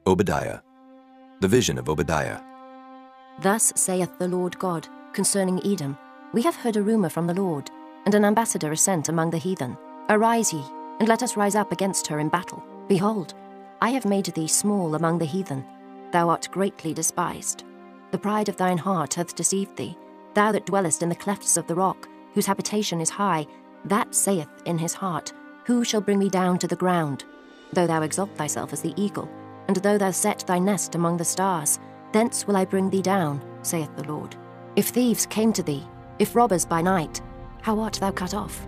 Obadiah. The vision of Obadiah. Thus saith the Lord God, concerning Edom, We have heard a rumour from the Lord, and an ambassador is sent among the heathen. Arise ye, and let us rise up against her in battle. Behold, I have made thee small among the heathen. Thou art greatly despised. The pride of thine heart hath deceived thee. Thou that dwellest in the clefts of the rock, whose habitation is high, that saith in his heart, Who shall bring me down to the ground? Though thou exalt thyself as the eagle, and though thou set thy nest among the stars, thence will I bring thee down, saith the Lord. If thieves came to thee, if robbers by night, how art thou cut off?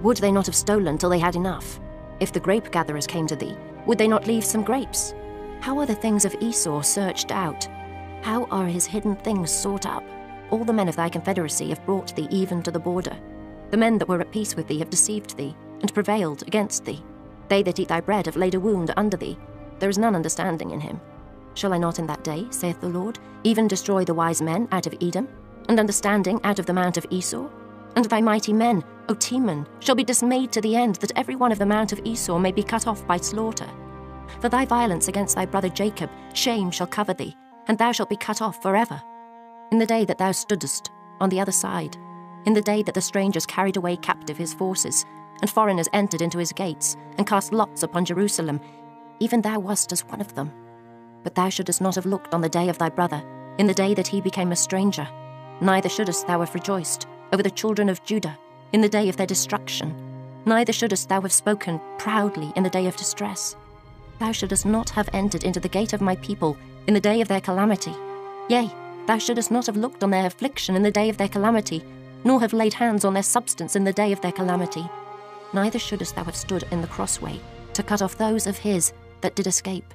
Would they not have stolen till they had enough? If the grape gatherers came to thee, would they not leave some grapes? How are the things of Esau searched out? How are his hidden things sought up? All the men of thy confederacy have brought thee even to the border. The men that were at peace with thee have deceived thee, and prevailed against thee. They that eat thy bread have laid a wound under thee. There is none understanding in him. Shall I not in that day, saith the Lord, even destroy the wise men out of Edom, and understanding out of the mount of Esau? And thy mighty men, O Teman, shall be dismayed to the end, that every one of the mount of Esau may be cut off by slaughter. For thy violence against thy brother Jacob, shame shall cover thee, and thou shalt be cut off forever. In the day that thou stoodest on the other side, in the day that the strangers carried away captive his forces, and foreigners entered into his gates, and cast lots upon Jerusalem, even thou wast as one of them. But thou shouldest not have looked on the day of thy brother, in the day that he became a stranger, neither shouldest thou have rejoiced over the children of Judah in the day of their destruction, neither shouldest thou have spoken proudly in the day of distress. Thou shouldest not have entered into the gate of my people in the day of their calamity. Yea, thou shouldest not have looked on their affliction in the day of their calamity, nor have laid hands on their substance in the day of their calamity. Neither shouldest thou have stood in the crossway to cut off those of his that did escape.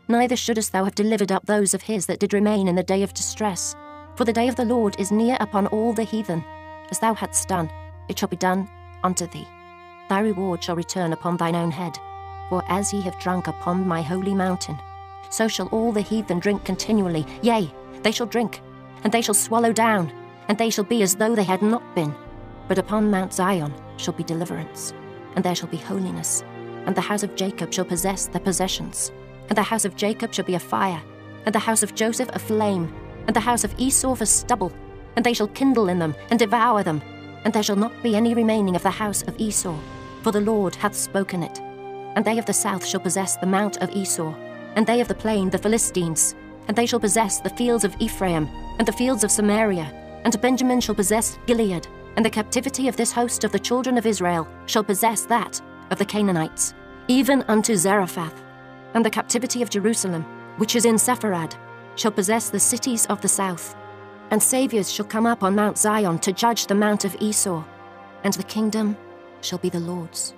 Neither shouldest thou have delivered up those of his that did remain in the day of distress. For the day of the Lord is near upon all the heathen. As thou hadst done, it shall be done unto thee. Thy reward shall return upon thine own head. For as ye have drunk upon my holy mountain, so shall all the heathen drink continually. Yea, they shall drink, and they shall swallow down, and they shall be as though they had not been. But upon Mount Zion shall be deliverance, and there shall be holiness, and the house of Jacob shall possess their possessions. And the house of Jacob shall be a fire, and the house of Joseph a flame, and the house of Esau for stubble, and they shall kindle in them, and devour them. And there shall not be any remaining of the house of Esau, for the Lord hath spoken it. And they of the south shall possess the mount of Esau, and they of the plain the Philistines. And they shall possess the fields of Ephraim, and the fields of Samaria. And Benjamin shall possess Gilead, and the captivity of this host of the children of Israel shall possess that of the Canaanites, even unto Zarephath. And the captivity of Jerusalem, which is in Sepharad, shall possess the cities of the south. And saviours shall come up on Mount Zion to judge the mount of Esau, and the kingdom shall be the Lord's.